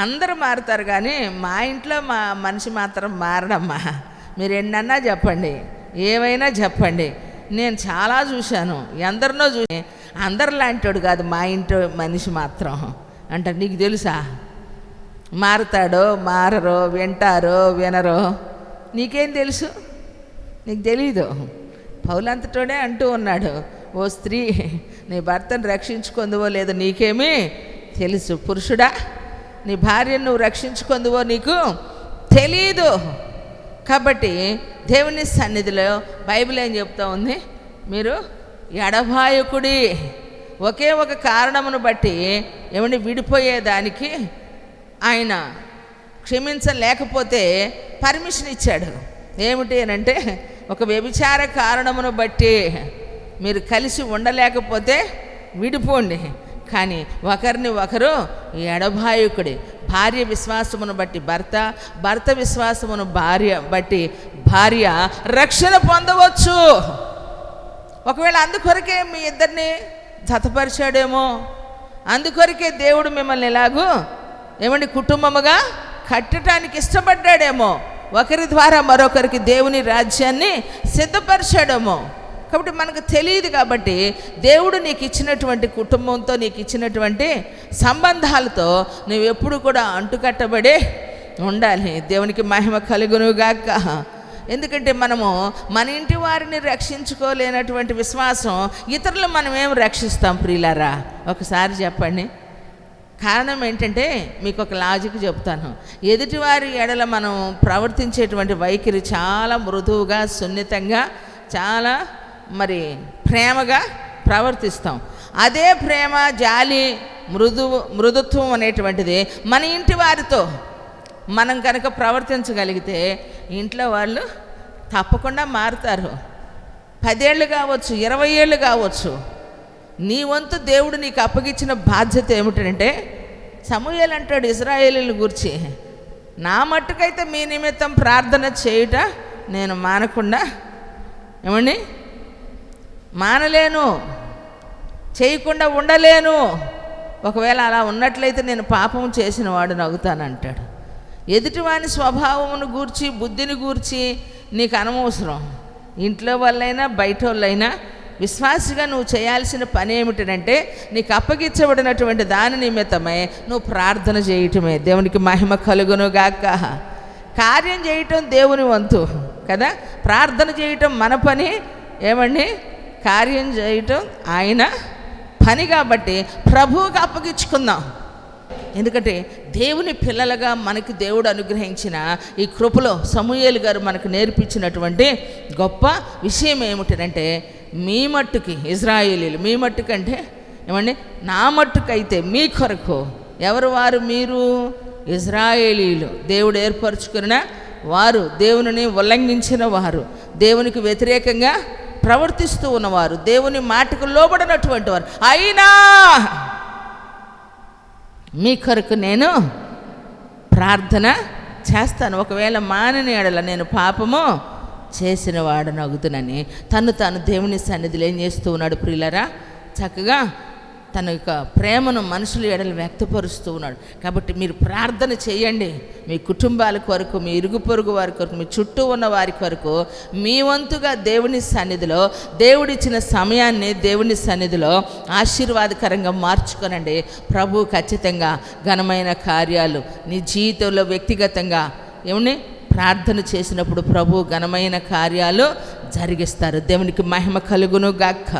అందరూ మారుతారు, కానీ మా ఇంట్లో మా మనిషి మాత్రం మారడమ్మా. మీరు ఎన్నన్నా చెప్పండి, ఏమైనా చెప్పండి, నేను చాలా చూశాను, ఎందరినో చూసి అందరిలాంటివాడు కాదు మా ఇంట్లో మనిషి మాత్రం అంటే. నీకు తెలుసా మారుతాడో మారరో, వింటారో వినరో, నీకేం తెలుసు? నీకు తెలీదు. పౌలంతటోడే అంటూ ఉన్నాడు, ఓ స్త్రీ నీ భర్తను రక్షించుకుందువో లేదో నీకేమీ తెలుసు, పురుషుడా నీ భార్యను నువ్వు రక్షించుకుందువో నీకు తెలీదు. కాబట్టి దేవుని సన్నిధిలో బైబిల్ ఏం చెప్తా ఉంది, మీరు ఎడబాయకుడి, ఒకే ఒక కారణమును బట్టి ఏమని విడిపోయేదానికి ఆయన క్షమించలేకపోతే పర్మిషన్ ఇచ్చాడు. ఏమిటి అని అంటే, ఒక వ్యభిచార కారణమును బట్టి మీరు కలిసి ఉండలేకపోతే విడిపోండి, కానీ ఒకరిని ఒకరు ఎడబాయకుడి. భార్య విశ్వాసమును బట్టి భర్త, భర్త విశ్వాసమును భార్య బట్టి భార్య రక్షణ పొందవచ్చు. ఒకవేళ అందుకొరకే మీ ఇద్దరిని జతపరిచాడేమో, అందుకొరకే దేవుడు మిమ్మల్ని ఎలాగూ ఏమండి కుటుంబముగా కట్టడానికి ఇష్టపడ్డాడేమో, ఒకరి ద్వారా మరొకరికి దేవుని రాజ్యాన్ని సిద్ధపరిచాడేమో. కాబట్టి మనకు తెలియదు. కాబట్టి దేవుడు నీకు ఇచ్చినటువంటి కుటుంబంతో, నీకు ఇచ్చినటువంటి సంబంధాలతో నువ్వు ఎప్పుడు కూడా అంటుకట్టబడి ఉండాలి. దేవునికి మహిమ కలుగునుగాక. ఎందుకంటే మనము మన ఇంటి వారిని రక్షించుకోలేనటువంటి విశ్వాసం ఇతరులు మనం ఏం రక్షిస్తాం ప్రియులారా? ఒకసారి చెప్పండి. కారణం ఏంటంటే, మీకు ఒక లాజిక్ చెప్తాను. ఎదుటివారి ఎడల మనం ప్రవర్తించేటువంటి వైఖరి చాలా మృదువుగా, సున్నితంగా, చాలా ప్రేమగా ప్రవర్తిస్తాం. అదే ప్రేమ, జాలి, మృదుత్వం అనేటువంటిది మన ఇంటి వారితో మనం కనుక ప్రవర్తించగలిగితే ఇంట్లో వాళ్ళు తప్పకుండా మారుతారు. 10 ఏళ్ళు కావచ్చు, 20 ఏళ్ళు కావచ్చు. నీ వంతు దేవుడు నీకు అప్పగించిన బాధ్యత ఏమిటంటే, సమూయేలు అంటాడు ఇశ్రాయేలీయుల గురించి, నా మట్టుకైతే మీ నిమిత్తం ప్రార్థన చేయుట నేను మానకుండా ఏమండి మానలేను, చేయకుండా ఉండలేను. ఒకవేళ అలా ఉన్నట్లయితే నేను పాపం చేసిన వాడు నవ్వుతానంటాడు. ఎదుటివాని స్వభావమును గూర్చి, బుద్ధిని గూర్చి నీకు అనవసరం. ఇంట్లో వాళ్ళైనా బయట వాళ్ళైనా విశ్వాసిగా నువ్వు చేయాల్సిన పని ఏమిటంటే, నీకు అప్పగించబడినటువంటి దాని నిమిత్తమై నువ్వు ప్రార్థన చేయటమే. దేవునికి మహిమ కలుగునుగాక. కార్యం చేయటం దేవుని వంతు కదా, ప్రార్థన చేయటం మన పని. ఏమండి, కార్యం చేయటం ఆయన పని. కాబట్టి ప్రభువుకి అప్పగించుకుందాం. ఎందుకంటే దేవుని పిల్లలుగా మనకి దేవుడు అనుగ్రహించిన ఈ కృపలో సమూయేలు గారు మనకు నేర్పించినటువంటి గొప్ప విషయం ఏమిటంటే, మీ మట్టుకి ఇశ్రాయేలీయులు, మీ మట్టుకంటే ఏమండి నా మట్టుకైతే మీ కొరకు, ఎవరు వారు? మీరు ఇశ్రాయేలీయులు, దేవుడు ఏర్పరచుకున్న వారు, దేవునిని ఉల్లంఘించిన వారు, దేవునికి వ్యతిరేకంగా ప్రవర్తిస్తూ ఉన్నవారు, దేవుని మాటకు లోబడినటువంటి వారు. అయినా మీ కొరకు నేను ప్రార్థన చేస్తాను. ఒకవేళ మానని ఎడల నేను పాపము చేసిన వాడు నగుతునని తాను దేవుని సన్నిధిలో ఏం చేస్తూ ఉన్నాడు ప్రియులరా? చక్కగా తన యొక్క ప్రేమను మనుషుల ఎడలు వ్యక్తపరుస్తూ ఉన్నాడు. కాబట్టి మీరు ప్రార్థన చేయండి. మీ కుటుంబాల కొరకు, మీ ఇరుగు పొరుగు వారి కొరకు, మీ చుట్టూ ఉన్న వారి కొరకు మీ వంతుగా దేవుని సన్నిధిలో, దేవుడిచ్చిన సమయాన్ని దేవుని సన్నిధిలో ఆశీర్వాదకరంగా మార్చుకోనండి. ప్రభు ఖచ్చితంగా ఘనమైన కార్యాలు నీ జీవితంలో వ్యక్తిగతంగా ఏమని ప్రార్థన చేసినప్పుడు ప్రభు ఘనమైన కార్యాలు జరిగిస్తారు. దేవునికి మహిమ కలుగును గాక.